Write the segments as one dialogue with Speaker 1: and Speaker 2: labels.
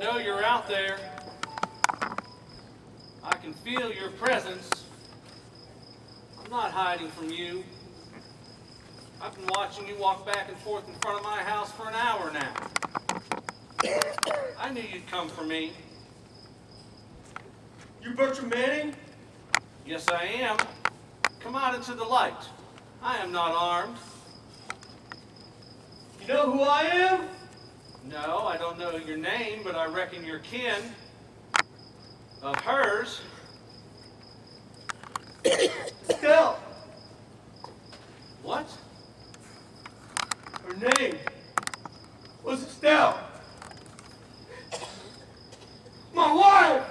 Speaker 1: know you're out there. I can feel your presence. I'm not hiding from you. I've been watching you walk back and forth in front of my house for an hour now. I knew you'd come for me.
Speaker 2: You Bertram Manning?
Speaker 1: Yes, I am. Come out into the light. I am not armed.
Speaker 2: You know who I am?
Speaker 1: No, I don't know your name, but I reckon you're kin of hers.
Speaker 2: Estelle.
Speaker 1: What?
Speaker 2: Her name was Estelle. My wife!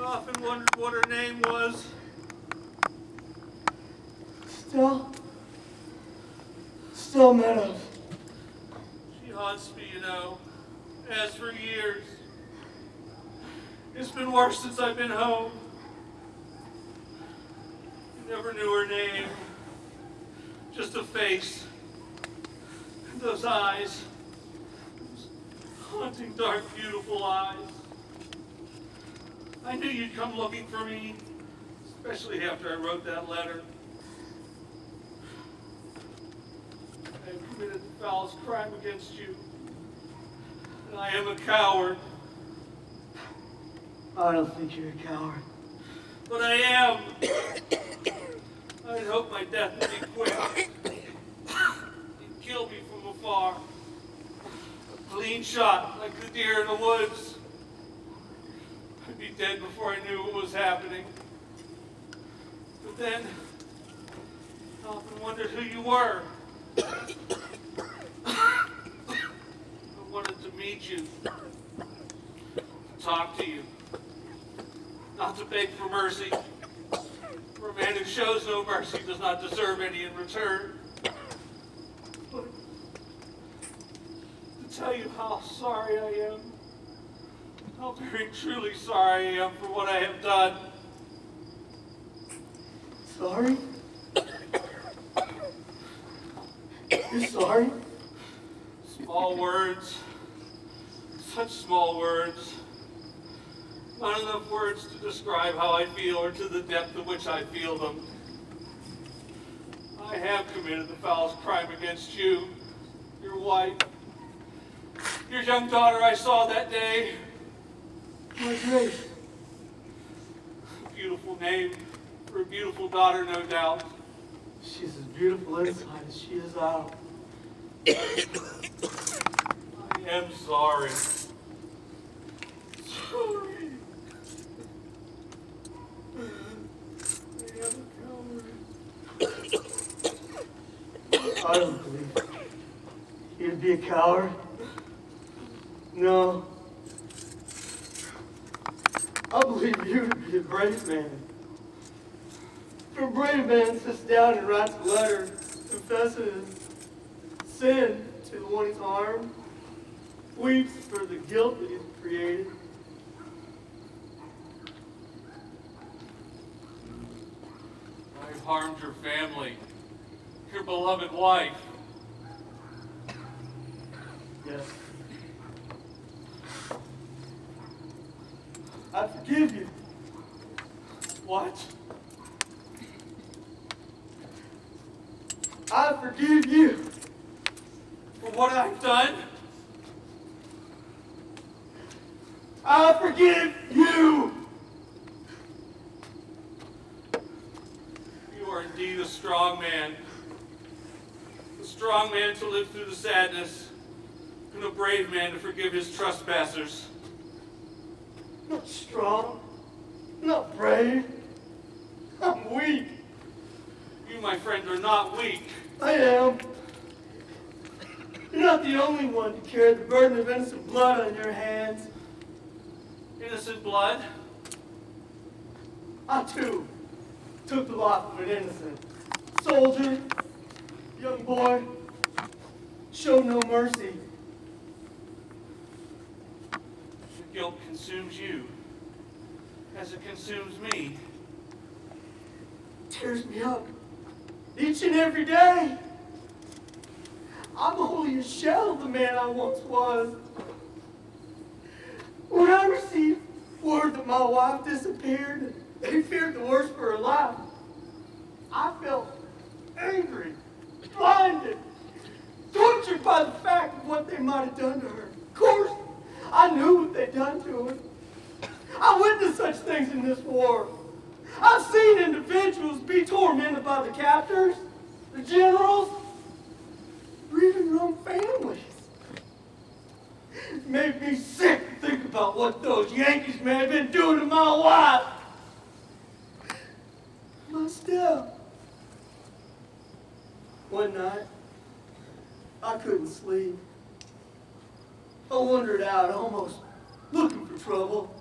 Speaker 1: I often wondered what her name was.
Speaker 2: Estelle Meadows.
Speaker 1: She haunts me, you know, as for years. It's been worse since I've been home. I never knew her name. Just a face. And those eyes. Those haunting, dark, beautiful eyes. I knew you'd come looking for me, especially after I wrote that letter. I have committed the foulest crime against you, and I am a coward.
Speaker 2: I don't think you're a coward.
Speaker 1: But I am. I'd hope my death would be quick. You'd kill me from afar. A clean shot, like the deer in the woods. I'd be dead before I knew what was happening. But then, I often wondered who you were. I wanted to meet you, to talk to you, not to beg for mercy. For a man who shows no mercy does not deserve any in return. But to tell you how sorry I am, how very truly sorry I am for what I have done.
Speaker 2: Sorry? You're sorry?
Speaker 1: Small words, such small words. Not enough words to describe how I feel or to the depth of which I feel them. I have committed the foulest crime against you, your wife, your young daughter I saw that day.
Speaker 2: My Grace.
Speaker 1: A beautiful name for a beautiful daughter, no doubt.
Speaker 2: She's as beautiful inside as she is out.
Speaker 1: I am sorry. Sorry. I am a coward.
Speaker 2: I don't believe you'd be a coward. No. I believe you to be a brave man. For a brave man sits down and writes a letter confessing his sin to the one he's harmed, weeps for the guilt that he's created.
Speaker 1: I've harmed your family, your beloved wife.
Speaker 2: Yes. I forgive you.
Speaker 1: What?
Speaker 2: I forgive you.
Speaker 1: For what I've done?
Speaker 2: I forgive you.
Speaker 1: You are indeed a strong man. A strong man to live through the sadness, and a brave man to forgive his trespassers.
Speaker 2: Not strong, not brave. I'm weak.
Speaker 1: You, my friend, are not weak.
Speaker 2: I am. You're not the only one to carry the burden of innocent blood on your hands.
Speaker 1: Innocent blood?
Speaker 2: I, too, took the life of an innocent soldier, young boy, showed no mercy.
Speaker 1: The guilt consumes you, as it consumes me.
Speaker 2: Tears me up each and every day. I'm only a shell of the man I once was. When I received word that my wife disappeared and they feared the worst for her life, I felt angry, blinded, tortured by the fact of what they might have done to her. Of course, I knew what they'd done to her. I witnessed such things in this war. I've seen individuals be tormented by the captors, the generals, or even their own families. It made me sick to think about what those Yankees may have been doing to my wife. But still, one night, I couldn't sleep. I wandered out, almost looking for trouble.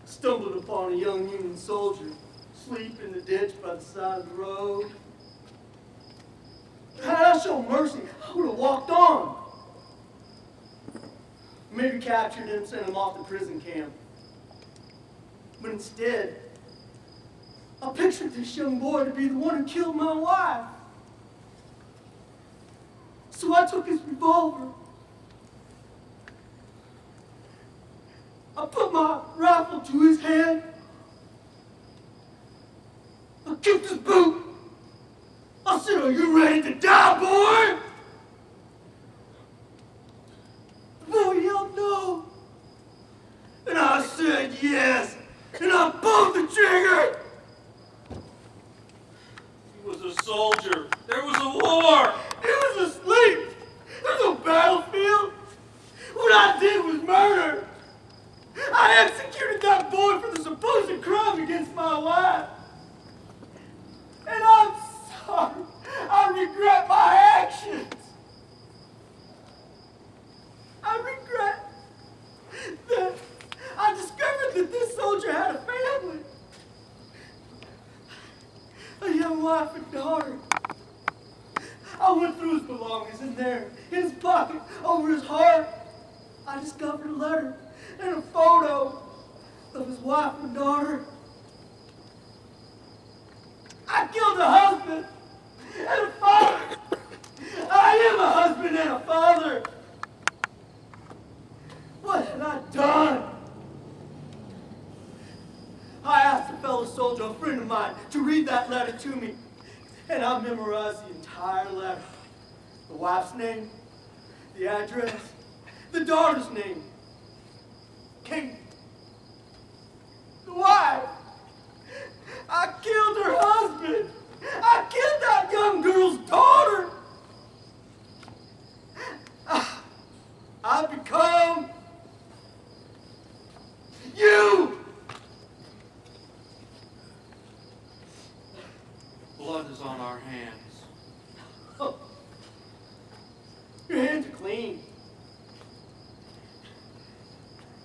Speaker 2: Stumbled upon a young Union soldier asleep in the ditch by the side of the road. Had I shown mercy, I would have walked on. Maybe captured him, sent him off to prison camp. But instead, I pictured this young boy to be the one who killed my wife. So I took his revolver. I put my rifle to his head. I kicked his boot. I said, "Are you ready to die, boy?" The boy yelled no. And I said yes. And I pulled the trigger.
Speaker 1: He was a soldier. There was a war.
Speaker 2: He was asleep. There's no battlefield. What I did was murder. I executed that boy for the supposed crime against my wife. And I'm sorry. I regret my actions. I regret that I discovered that this soldier had a family. A young wife and daughter. I went through his belongings in there, in his pocket, over his heart. I discovered a letter and a photo of his wife and daughter. I killed a husband and a father. I am a husband and a father. What had I done? I asked a fellow soldier, a friend of mine, to read that letter to me. And I memorized the entire letter. The wife's name, the address, the daughter's name. Kate. The wife. I killed her husband. I killed that young girl's daughter. I've become you.
Speaker 1: Blood is on our hands.
Speaker 2: Oh. Your hands are clean.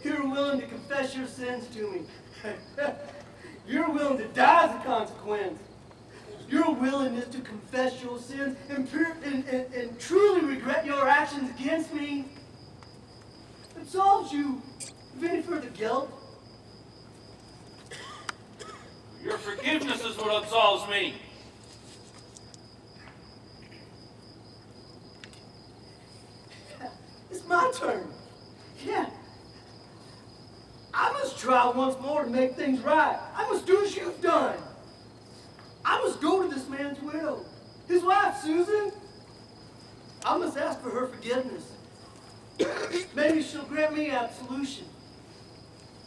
Speaker 2: You're willing to confess your sins to me. You're willing to die as a consequence. your willingness to confess your sins and truly regret your actions against me absolves you of any further guilt.
Speaker 1: Your forgiveness is what absolves me.
Speaker 2: It's my turn. Yeah. I must try once more to make things right. I must do as you've done. I must go to this man's widow, his wife, Susan. I must ask for her forgiveness. Maybe she'll grant me absolution.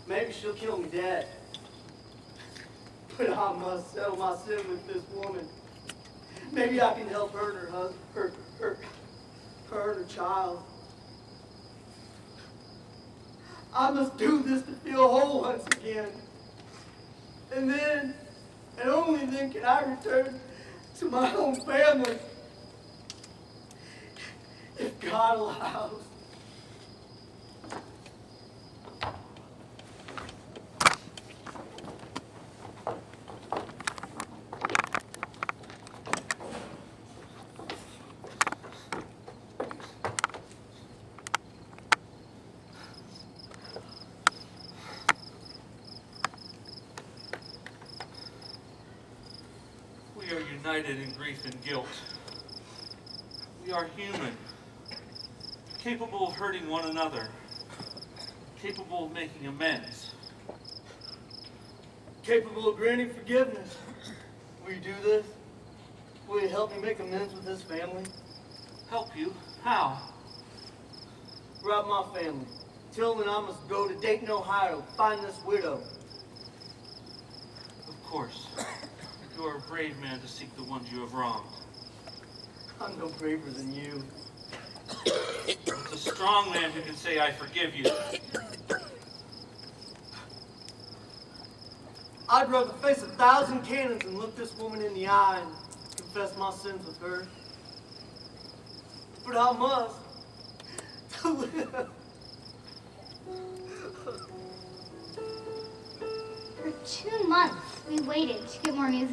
Speaker 2: Maybe she'll kill me dead. But I must settle my sin with this woman. Maybe I can help her and her husband, her and her child. I must do this to feel whole once again. And then, and only then, can I return to my own family. If God allows.
Speaker 1: We are united in grief and guilt. We are human, capable of hurting one another, capable of making amends.
Speaker 2: Capable of granting forgiveness. Will you do this? Will you help me make amends with this family?
Speaker 1: Help you? How?
Speaker 2: Rob my family. Tell them I must go to Dayton, Ohio, find this widow.
Speaker 1: Of course. You are a brave man to seek the ones you have wronged.
Speaker 2: I'm no braver than you.
Speaker 1: It's a strong man who can say, I forgive you.
Speaker 2: I'd rather face 1,000 cannons and look this woman in the eye and confess my sins with her. But I must to live.
Speaker 3: For 2 months, we waited to get more news